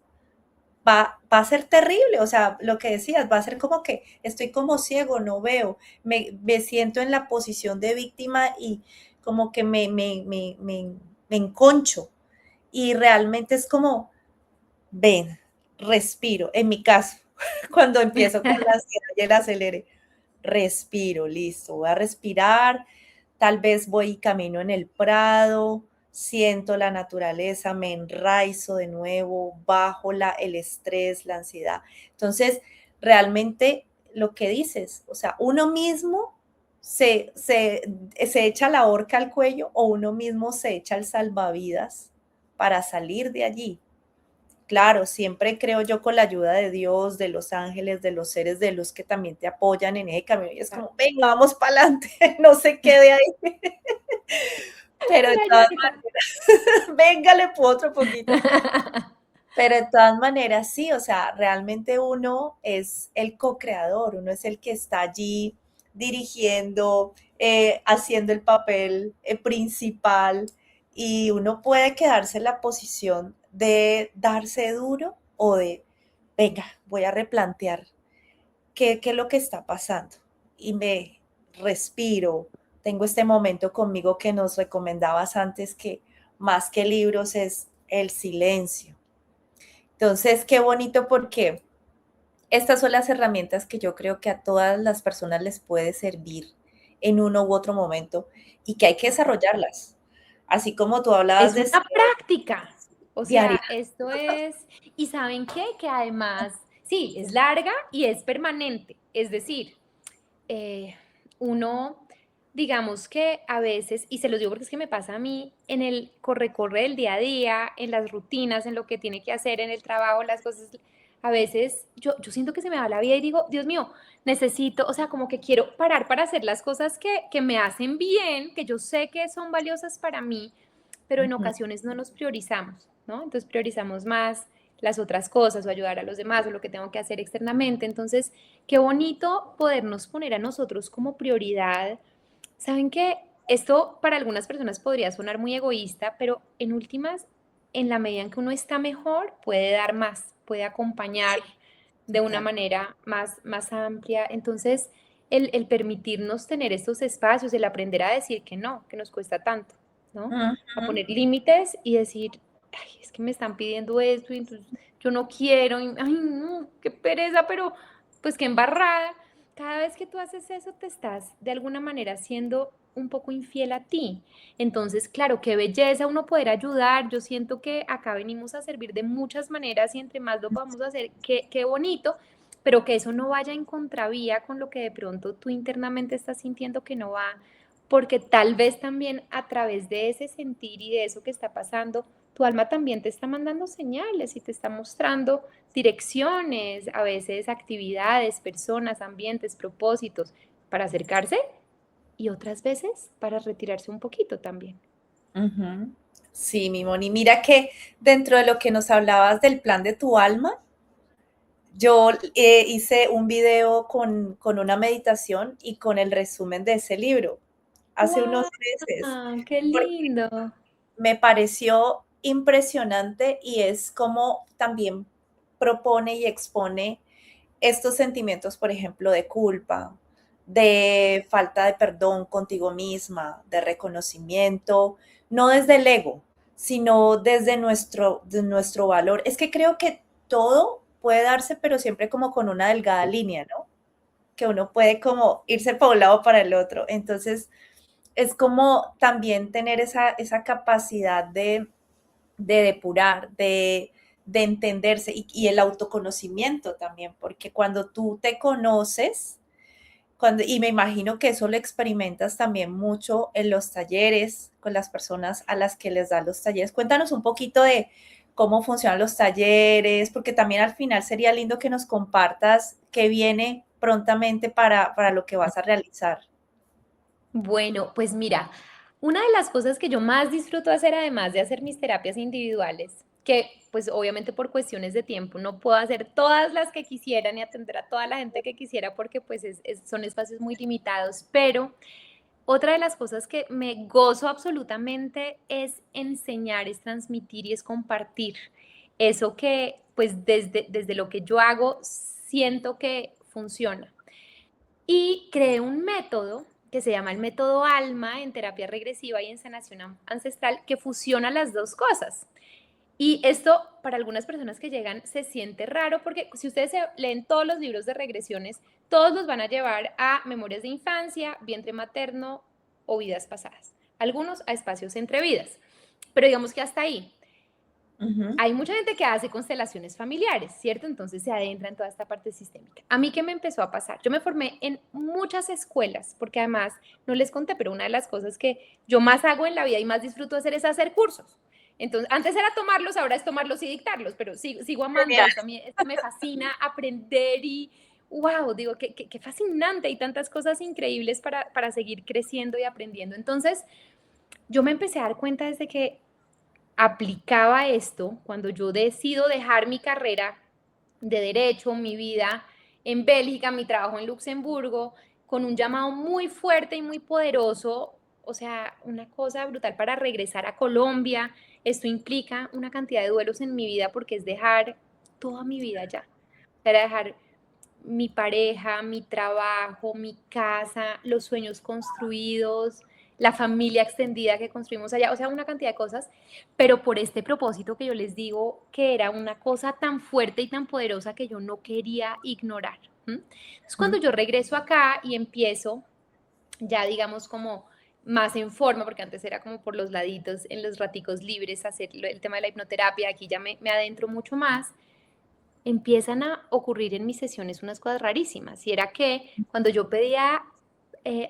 va a ser terrible, o sea, lo que decías, va a ser como que estoy como ciego, no veo, me siento en la posición de víctima y como que me enconcho. Y realmente es como, ven, respiro, en mi caso, cuando empiezo con la ansiedad y el acelere, respiro, listo, voy a respirar, tal vez voy y camino en el prado, siento la naturaleza, me enraizo de nuevo, bajo el estrés, la ansiedad. Entonces, realmente lo que dices, o sea, uno mismo se echa la horca al cuello o uno mismo se echa el salvavidas para salir de allí. Claro, siempre creo yo con la ayuda de Dios, de los ángeles, de los seres de luz que también te apoyan en ese camino. Y es como, venga, vamos para adelante, no se quede ahí. Pero de La todas lluvia. maneras, venga, le puedo otro poquito. Pero de todas maneras, sí, o sea, realmente uno es el co-creador, uno es el que está allí dirigiendo, haciendo el papel principal y uno puede quedarse en la posición de darse duro o de, venga, voy a replantear qué es lo que está pasando y me respiro, tengo este momento conmigo que nos recomendabas antes que más que libros es el silencio. Entonces, qué bonito porque estas son las herramientas que yo creo que a todas las personas les puede servir en uno u otro momento y que hay que desarrollarlas. Así como tú hablabas Es de una práctica. O diaria. sea, esto es, ¿y saben qué? Que además, sí, es larga y es permanente. Es decir, eh, uno, digamos que a veces, y se los digo porque es que me pasa a mí, en el corre-corre del día a día, en las rutinas, en lo que tiene que hacer, en el trabajo, las cosas, a veces yo siento que se me va la vida y digo, Dios mío, necesito, o sea, como que quiero parar para hacer las cosas que me hacen bien, que yo sé que son valiosas para mí, pero en Ujú. ocasiones no nos priorizamos, ¿no? Entonces priorizamos más las otras cosas o ayudar a los demás o lo que tengo que hacer externamente. Entonces, qué bonito podernos poner a nosotros como prioridad. ¿Saben qué? Esto para algunas personas podría sonar muy egoísta, pero en últimas, en la medida en que uno está mejor, puede dar más, puede Sí, acompañar de una total. manera más amplia. Entonces, el permitirnos tener estos espacios, el aprender a decir que no, que nos cuesta tanto, ¿no? A Ujú. poner límites y decir, ay, es que me están pidiendo esto y entonces yo no quiero, y, ay, no, qué pereza, pero pues qué embarrada. Cada vez que tú haces eso, te estás de alguna manera siendo un poco infiel a ti. Entonces, claro, qué belleza uno poder ayudar. Yo siento que acá venimos a servir de muchas maneras y entre más lo podamos hacer, qué bonito, pero que eso no vaya en contravía con lo que de pronto tú internamente estás sintiendo que no va, porque tal vez también a través de ese sentir y de eso que está pasando, tu alma también te está mandando señales y te está mostrando direcciones, a veces actividades, personas, ambientes, propósitos para acercarse y otras veces para retirarse un poquito también. Ujú. Sí, mi Moni, mira que dentro de lo que nos hablabas del plan de tu alma, yo hice un video con una meditación y con el resumen de ese libro hace unos meses, ¡Wow! ¡Qué porque lindo! me pareció impresionante y es como también propone y expone estos sentimientos, por ejemplo, de culpa, de falta de perdón contigo misma, de reconocimiento, no desde el ego, sino desde de nuestro valor. Es que creo que todo puede darse, pero siempre como con una delgada línea, ¿no? Que uno puede como irse para un lado o para el otro. Entonces, es como también tener esa capacidad de depurar, de entenderse y el autoconocimiento también, porque cuando tú te conoces, y me imagino que eso lo experimentas también mucho en los talleres, con las personas a las que les dan los talleres. Cuéntanos un poquito de cómo funcionan los talleres, porque también al final sería lindo que nos compartas qué viene prontamente para lo que vas a realizar. Bueno, pues mira, una de las cosas que yo más disfruto hacer, además de hacer mis terapias individuales, que pues obviamente por cuestiones de tiempo no puedo hacer todas las que quisiera ni atender a toda la gente que quisiera porque pues son espacios muy limitados, pero otra de las cosas que me gozo absolutamente es enseñar, es transmitir y es compartir eso que pues desde lo que yo hago siento que funciona. Y creé un método que se llama el método ALMA en terapia regresiva y en sanación ancestral que fusiona las dos cosas. Y esto para algunas personas que llegan se siente raro porque si ustedes leen todos los libros de regresiones, todos los van a llevar a memorias de infancia, vientre materno o vidas pasadas. Algunos a espacios entre vidas. Pero digamos que hasta ahí. Ujú. Hay mucha gente que hace constelaciones familiares, ¿cierto? Entonces se adentra en toda esta parte sistémica. ¿A mí qué me empezó a pasar? Yo me formé en muchas escuelas, porque además, no les conté, pero una de las cosas que yo más hago en la vida y más disfruto hacer es hacer cursos. Entonces, antes era tomarlos, ahora es tomarlos y dictarlos, pero sigo amando Genial. esto. A mí esto me fascina aprender y, wow, digo, qué fascinante. Hay tantas cosas increíbles para seguir creciendo y aprendiendo. Entonces, yo me empecé a dar cuenta desde que aplicaba esto cuando yo decido dejar mi carrera de derecho, mi vida en Bélgica, mi trabajo en Luxemburgo, con un llamado muy fuerte y muy poderoso, o sea, una cosa brutal para regresar a Colombia. Esto implica una cantidad de duelos en mi vida porque es dejar toda mi vida ya. Era dejar mi pareja, mi trabajo, mi casa, los sueños construidos, la familia extendida que construimos allá, o sea, una cantidad de cosas, pero por este propósito que yo les digo que era una cosa tan fuerte y tan poderosa que yo no quería ignorar. Entonces, cuando yo regreso acá y empiezo, ya digamos como más en forma, porque antes era como por los laditos, en los raticos libres, hacer el tema de la hipnoterapia, aquí ya me adentro mucho más, empiezan a ocurrir en mis sesiones unas cosas rarísimas. Y era que cuando yo pedía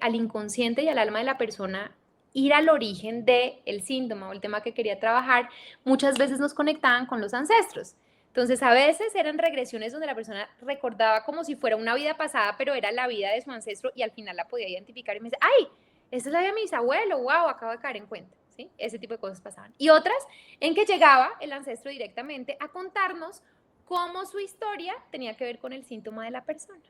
al inconsciente y al alma de la persona ir al origen del síntoma o el tema que quería trabajar, muchas veces nos conectaban con los ancestros. Entonces, a veces eran regresiones donde la persona recordaba como si fuera una vida pasada, pero era la vida de su ancestro y al final la podía identificar y me dice, ay, esa es la vida de mi bisabuelo, wow, acabo de caer en cuenta. ¿sí? Ese tipo de cosas pasaban. Y otras en que llegaba el ancestro directamente a contarnos cómo su historia tenía que ver con el síntoma de la persona.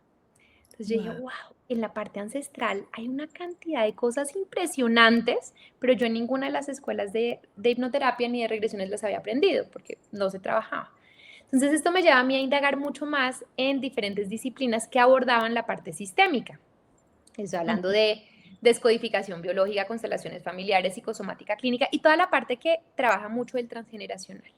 Entonces yo dije, Wow. wow, en la parte ancestral hay una cantidad de cosas impresionantes, pero yo en ninguna de las escuelas de hipnoterapia ni de regresiones las había aprendido porque no se trabajaba. Entonces esto me lleva a mí a indagar mucho más en diferentes disciplinas que abordaban la parte sistémica. Estoy hablando de descodificación biológica, constelaciones familiares, psicosomática clínica y toda la parte que trabaja mucho el transgeneracional.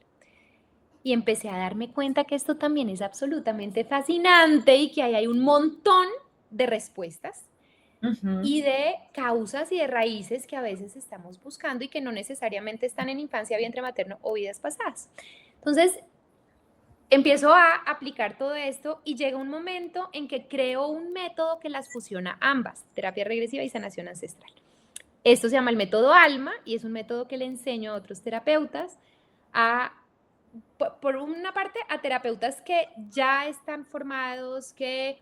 Y empecé a darme cuenta que esto también es absolutamente fascinante y que ahí hay un montón de respuestas y de causas y de raíces que a veces estamos buscando y que no necesariamente están en infancia, vientre materno o vidas pasadas. Entonces, empiezo a aplicar todo esto y llega un momento en que creo un método que las fusiona ambas, terapia regresiva y sanación ancestral. Esto se llama el método ALMA y es un método que le enseño a otros terapeutas por una parte, a terapeutas que ya están formados, que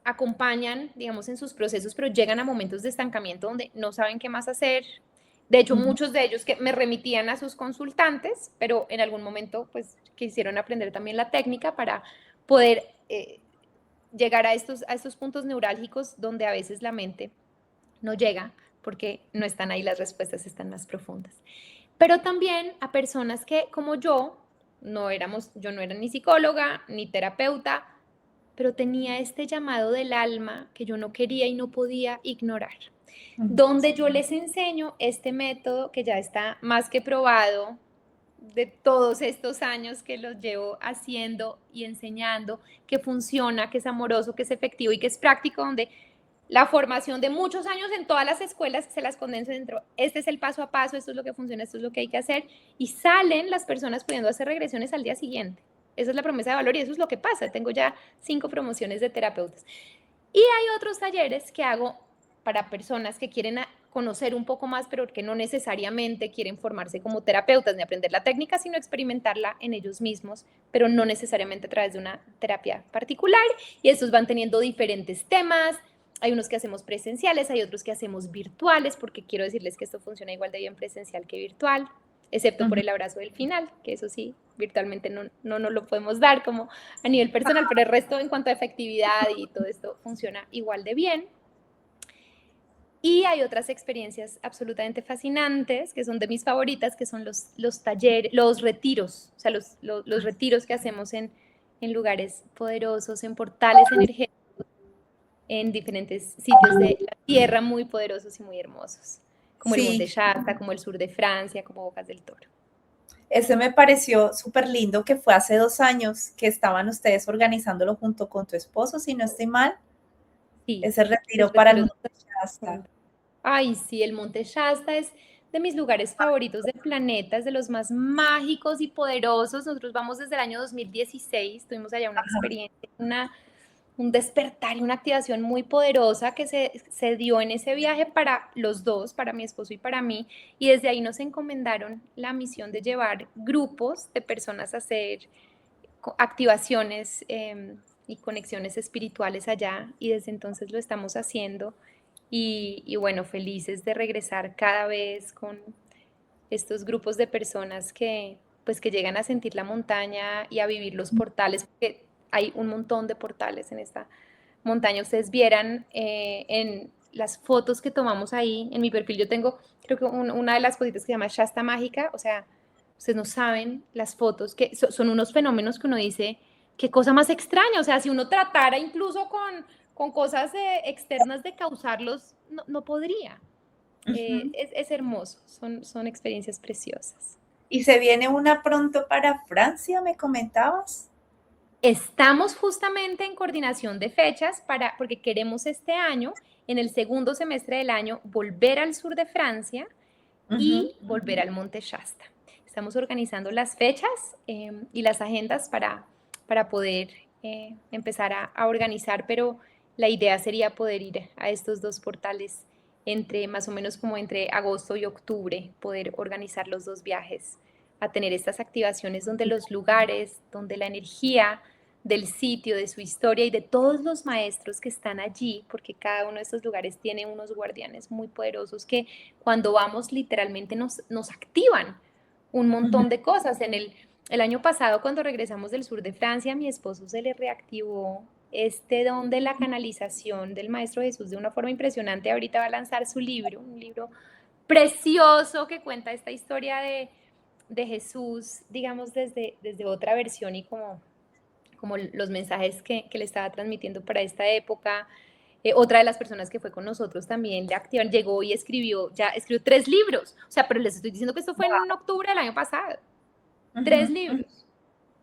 acompañan, digamos, en sus procesos, pero llegan a momentos de estancamiento donde no saben qué más hacer. De hecho, muchos de ellos que me remitían a sus consultantes, pero en algún momento, pues, quisieron aprender también la técnica para poder llegar a estos puntos neurálgicos donde a veces la mente no llega porque no están ahí, las respuestas están más profundas. Pero también a personas que, como yo no era ni psicóloga ni terapeuta, pero tenía este llamado del alma que yo no quería y no podía ignorar, donde yo les enseño este método que ya está más que probado de todos estos años que los llevo haciendo y enseñando, que funciona, que es amoroso, que es efectivo y que es práctico, donde la formación de muchos años en todas las escuelas se las condensa dentro. Este es el paso a paso, esto es lo que funciona, esto es lo que hay que hacer. Y salen las personas pudiendo hacer regresiones al día siguiente. Esa es la promesa de valor y eso es lo que pasa. Tengo ya 5 promociones de terapeutas. Y hay otros talleres que hago para personas que quieren conocer un poco más, pero que no necesariamente quieren formarse como terapeutas ni aprender la técnica, sino experimentarla en ellos mismos, pero no necesariamente a través de una terapia particular. Y estos van teniendo diferentes temas. Hay unos que hacemos presenciales, hay otros que hacemos virtuales, porque quiero decirles que esto funciona igual de bien presencial que virtual, excepto por el abrazo del final, que eso sí, virtualmente no nos lo podemos dar como a nivel personal, pero el resto en cuanto a efectividad y todo esto funciona igual de bien. Y hay otras experiencias absolutamente fascinantes, que son de mis favoritas, que son los talleres, los retiros, o sea, los retiros que hacemos en lugares poderosos, en portales energéticos, en diferentes sitios de la tierra muy poderosos y muy hermosos, como el Monte Sí, Shasta, como el sur de Francia, como Bocas del Toro. ese me pareció súper lindo que fue hace 2 años que estaban ustedes organizándolo junto con tu esposo, si no estoy mal, Sí, ese los retiro para el retiros. Monte Shasta. Ay, sí, el Monte Shasta es de mis lugares favoritos del planeta, es de los más mágicos y poderosos. Nosotros vamos desde el año 2016, tuvimos allá una experiencia, un despertar y una activación muy poderosa que se dio en ese viaje para los dos, para mi esposo y para mí, y desde ahí nos encomendaron la misión de llevar grupos de personas a hacer activaciones y conexiones espirituales allá, y desde entonces lo estamos haciendo. Y bueno, felices de regresar cada vez con estos grupos de personas que pues que llegan a sentir la montaña y a vivir los portales, porque hay un montón de portales en esta montaña. Ustedes vieran en las fotos que tomamos ahí, en mi perfil yo tengo, creo que una de las cositas que se llama Shasta Mágica, o sea, ustedes no saben las fotos, que son unos fenómenos que uno dice, qué cosa más extraña, o sea, si uno tratara incluso con cosas externas de causarlos, no podría. Es hermoso, son experiencias preciosas. Y se viene una pronto para Francia, me comentabas. Estamos justamente en coordinación de fechas porque queremos este año, en el segundo semestre del año, volver al sur de Francia y volver al Monte Shasta. Estamos organizando las fechas y las agendas para poder empezar a organizar, pero la idea sería poder ir a estos dos portales más o menos como entre agosto y octubre, poder organizar los dos viajes, a tener estas activaciones donde los lugares, donde la energía, del sitio, de su historia y de todos los maestros que están allí, porque cada uno de estos lugares tiene unos guardianes muy poderosos que cuando vamos literalmente nos activan un Ujú. montón de cosas. El año pasado, cuando regresamos del sur de Francia, a mi esposo se le reactivó este don de la canalización del Maestro Jesús de una forma impresionante. Ahorita va a lanzar su libro, un libro precioso que cuenta esta historia de Jesús, digamos, desde otra versión y como los mensajes que le estaba transmitiendo para esta época. Otra de las personas que fue con nosotros también le activan, llegó y ya escribió 3 libros. O sea, pero les estoy diciendo que esto fue en octubre del año pasado. Ujú, tres ujú. libros.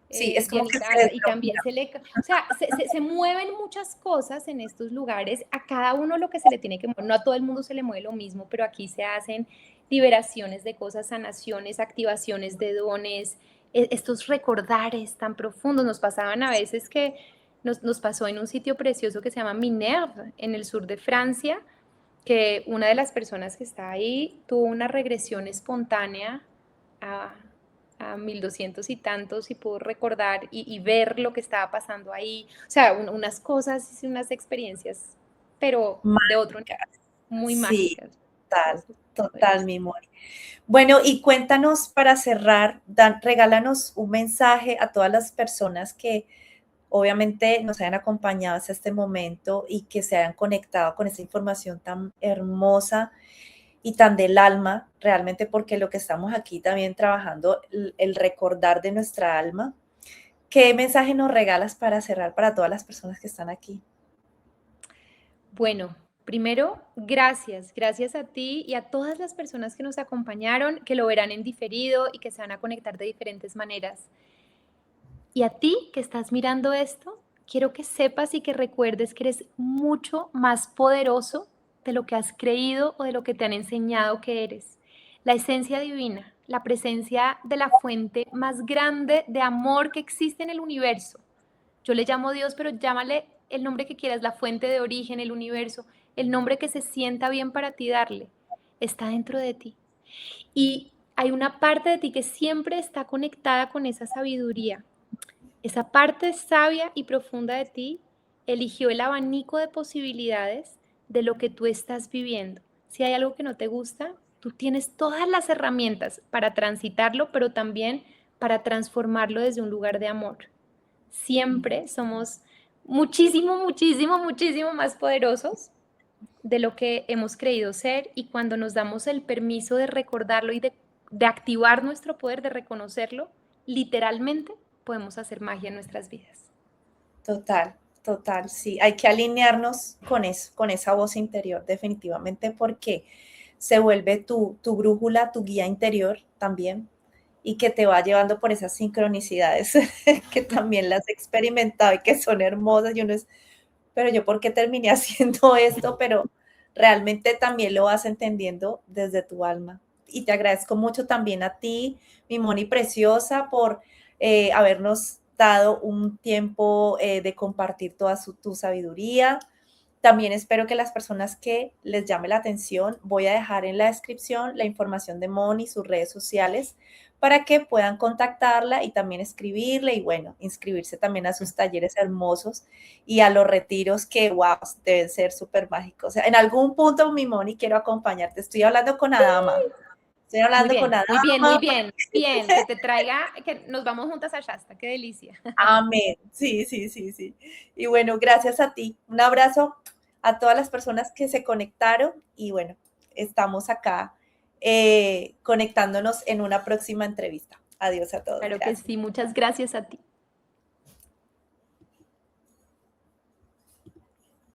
Sí, es como que Dianita, se y también desbloquea. o sea, se mueven muchas cosas en estos lugares, a cada uno lo que se le tiene que mover, no a todo el mundo se le mueve lo mismo, pero aquí se hacen liberaciones de cosas, sanaciones, activaciones de dones, estos recordares tan profundos. Nos pasaban a veces que nos pasó en un sitio precioso que se llama Minerve, en el sur de Francia, que una de las personas que está ahí tuvo una regresión espontánea a, a 1200 y tantos y pudo recordar y ver lo que estaba pasando ahí. O sea, unas cosas y unas experiencias, pero de otro nivel, Mágica. muy Sí, mágicas. total, Eso, total, poderoso. mi Moni. Bueno, y cuéntanos para cerrar, regálanos un mensaje a todas las personas que obviamente nos hayan acompañado hasta este momento y que se hayan conectado con esta información tan hermosa y tan del alma, realmente porque lo que estamos aquí también trabajando, el recordar de nuestra alma. ¿Qué mensaje nos regalas para cerrar para todas las personas que están aquí? Bueno, primero, gracias a ti y a todas las personas que nos acompañaron, que lo verán en diferido y que se van a conectar de diferentes maneras. Y a ti que estás mirando esto, quiero que sepas y que recuerdes que eres mucho más poderoso de lo que has creído o de lo que te han enseñado que eres. La esencia divina, la presencia de la fuente más grande de amor que existe en el universo. Yo le llamo Dios, pero llámale el nombre que quieras, la fuente de origen, el universo, el nombre que se sienta bien para ti darle, está dentro de ti. Y hay una parte de ti que siempre está conectada con esa sabiduría. Esa parte sabia y profunda de ti eligió el abanico de posibilidades de lo que tú estás viviendo. Si hay algo que no te gusta, tú tienes todas las herramientas para transitarlo, pero también para transformarlo desde un lugar de amor. Siempre somos muchísimo, muchísimo, muchísimo más poderosos de lo que hemos creído ser, y cuando nos damos el permiso de recordarlo y de activar nuestro poder, de reconocerlo, literalmente podemos hacer magia en nuestras vidas. Total, total, sí. Hay que alinearnos con eso, con esa voz interior, definitivamente, porque se vuelve tu brújula, tu guía interior también, y que te va llevando por esas sincronicidades que también las he experimentado y que son hermosas. Y uno es, pero yo por qué terminé haciendo esto, pero realmente también lo vas entendiendo desde tu alma. Y te agradezco mucho también a ti, mi Moni preciosa, por habernos dado un tiempo de compartir toda tu sabiduría. También espero que las personas que les llame la atención, voy a dejar en la descripción la información de Moni, sus redes sociales, para que puedan contactarla y también escribirle y bueno, inscribirse también a sus talleres hermosos y a los retiros que, wow, deben ser súper mágicos. O sea, en algún punto, mi Moni, quiero acompañarte. Estoy hablando con Adama. Estoy Muy hablando con bien, muy bien, muy Adama. bien, bien, que te traiga, que nos vamos juntas a Shasta, qué delicia. Amén. Sí, sí, sí, sí. Y bueno, gracias a ti. Un abrazo a todas las personas que se conectaron y bueno, estamos acá conectándonos en una próxima entrevista. Adiós a todos. Claro que Gracias. sí, muchas gracias a ti.